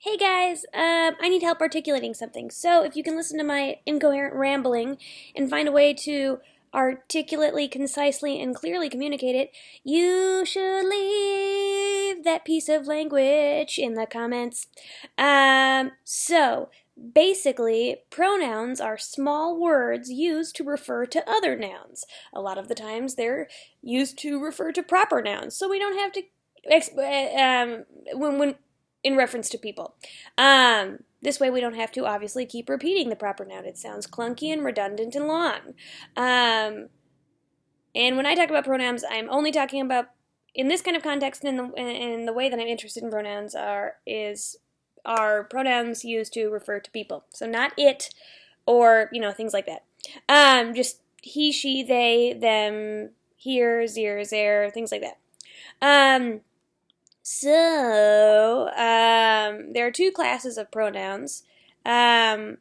Hey guys, I need help articulating something. So if you can listen to my incoherent rambling and find a way to articulately, concisely, and clearly communicate it, you should leave that piece of language in the comments. So basically, pronouns are small words used to refer to other nouns. A lot of the times they're used to refer to proper nouns, so we don't have to when in reference to people. This way we don't have to obviously keep repeating the proper noun. It sounds clunky and redundant and long. And when I talk about pronouns, I'm only talking about in this kind of context and in the way that I'm interested in pronouns are pronouns used to refer to people. So not it or, things like that. Just he, she, they, them, here, zir, there, things like that. So, there are two classes of pronouns. There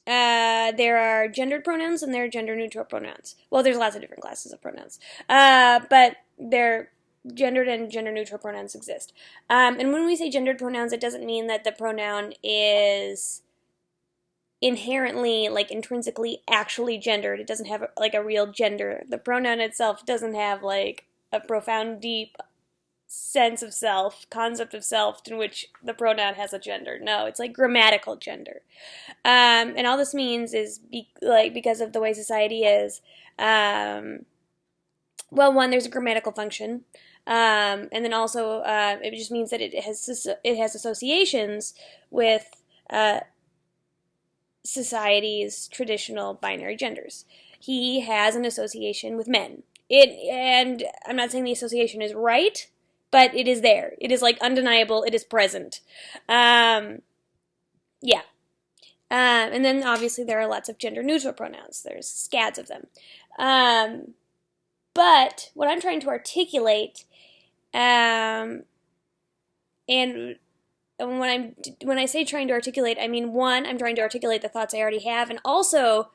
are gendered pronouns and there are gender-neutral pronouns. Well, there's lots of different classes of pronouns. But they're gendered and gender-neutral pronouns exist. And when we say gendered pronouns, it doesn't mean that the pronoun is inherently, intrinsically, actually gendered. It doesn't have, a real gender. The pronoun itself doesn't have, a profound, deep sense of self, concept of self, in which the pronoun has a gender. No, it's grammatical gender. And all this means is because of the way society is. Well, one, there's a grammatical function, and then also it just means that it has associations with society's traditional binary genders. He has an association with men. And I'm not saying the association is right, but it is there. It is undeniable. It is present. Yeah. And then obviously there are lots of gender neutral pronouns. There's scads of them. But what I'm trying to articulate, and when I say trying to articulate, I mean, one, I'm trying to articulate the thoughts I already have, and also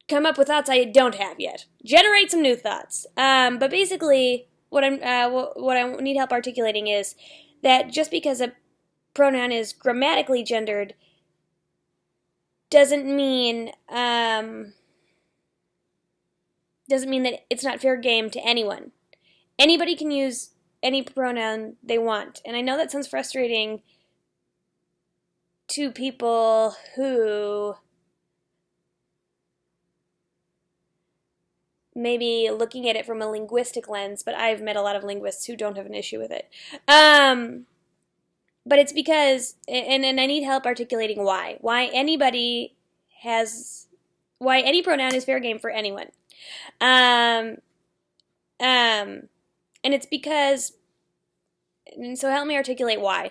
come up with thoughts I don't have yet. Generate some new thoughts. But basically, what I need help articulating is that just because a pronoun is grammatically gendered doesn't mean that it's not fair game to anyone. Anybody can use any pronoun they want, and I know that sounds frustrating to people who maybe looking at it from a linguistic lens, but I've met a lot of linguists who don't have an issue with it. But it's because, and I need help articulating why any pronoun is fair game for anyone. And it's because, and so help me articulate why.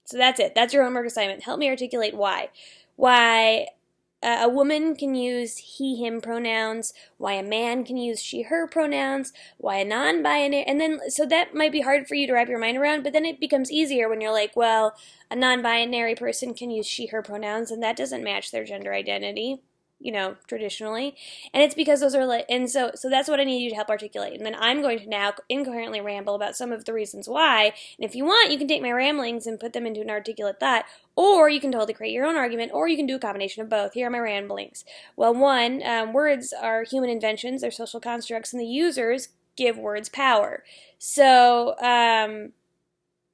So that's it. That's your homework assignment. Help me articulate why. Why a woman can use he, him pronouns, why a man can use she, her pronouns, why a non-binary, and then, so that might be hard for you to wrap your mind around, but then it becomes easier when you're like, well, a non-binary person can use she, her pronouns, and that doesn't match their gender identity, traditionally, and it's because those are and so that's what I need you to help articulate, and then I'm going to now incoherently ramble about some of the reasons why, and if you want, you can take my ramblings and put them into an articulate thought, or you can totally create your own argument, or you can do a combination of both. Here are my ramblings. Well, one, words are human inventions, they're social constructs, and the users give words power. So,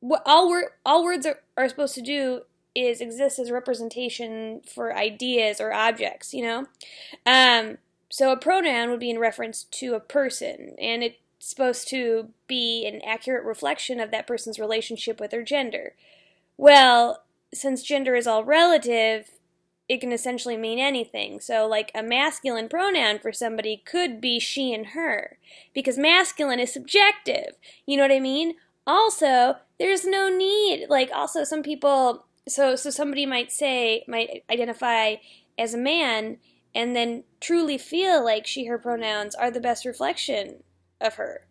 what all words are supposed to do is exist as a representation for ideas or objects, So a pronoun would be in reference to a person, and it's supposed to be an accurate reflection of that person's relationship with their gender. Well, since gender is all relative, it can essentially mean anything. So, a masculine pronoun for somebody could be she and her, because masculine is subjective. You know what I mean? Also, there's no need. Also, some people, so somebody might identify as a man and then truly feel like she, her pronouns are the best reflection of her.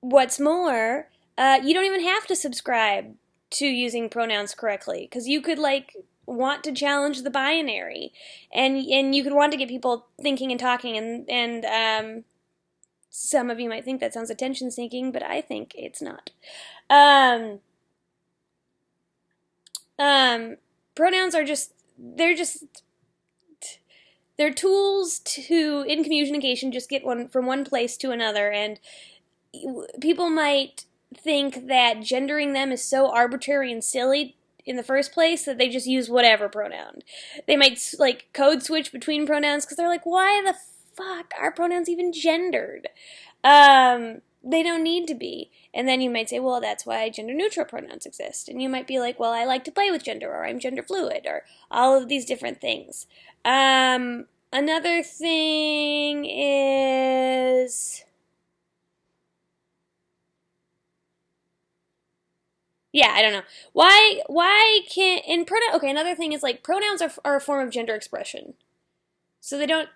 What's more, you don't even have to subscribe to using pronouns correctly, because you could want to challenge the binary, and you could want to get people thinking and talking, and Some of you might think that sounds attention seeking, but I think it's not. Um, Pronouns are they're tools to, in communication, just get one from one place to another, and people might think that gendering them is so arbitrary and silly in the first place that they just use whatever pronoun. They might like code switch between pronouns because they're like, why the fuck are pronouns even gendered? They don't need to be. And then you might say, well, that's why gender neutral pronouns exist. And you might be like, well, I like to play with gender, or I'm gender fluid, or all of these different things. Another thing is, yeah, I don't know. Why can't, in pronoun, okay, another thing is like pronouns are a form of gender expression. So they don't,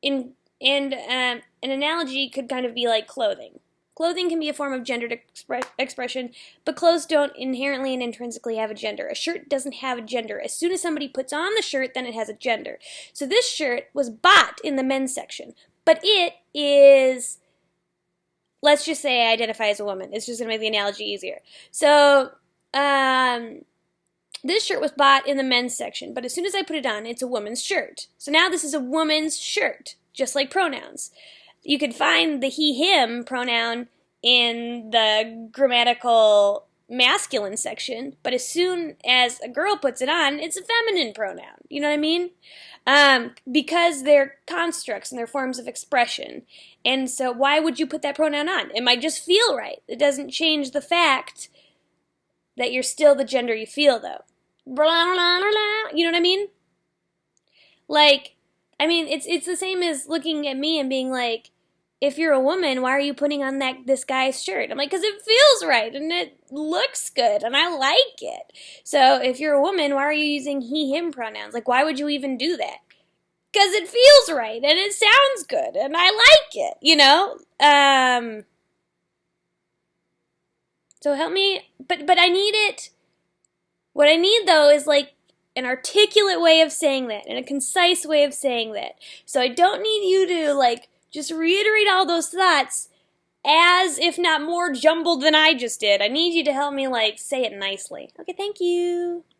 an analogy could kind of be like clothing. Clothing can be a form of gendered expression, but clothes don't inherently and intrinsically have a gender. A shirt doesn't have a gender. As soon as somebody puts on the shirt, then it has a gender. So this shirt was bought in the men's section, but it is, let's just say I identify as a woman. It's just going to make the analogy easier. So this shirt was bought in the men's section, but as soon as I put it on, it's a woman's shirt. So now this is a woman's shirt, just like pronouns. You could find the he, him pronoun in the grammatical masculine section, but as soon as a girl puts it on, it's a feminine pronoun. You know what I mean? Because they're constructs and they're forms of expression. And so why would you put that pronoun on? It might just feel right. It doesn't change the fact that you're still the gender you feel, though. You know what I mean? Like, I mean, it's the same as looking at me and being like, if you're a woman, why are you putting on this guy's shirt? I'm like, because it feels right and it looks good and I like it. So if you're a woman, why are you using he, him pronouns? Like, why would you even do that? Because it feels right and it sounds good and I like it, you know? So help me, but I need it. What I need, though, is like an articulate way of saying that and a concise way of saying that. So I don't need you to like just reiterate all those thoughts as if not more jumbled than I just did. I need you to help me like say it nicely. Okay, thank you.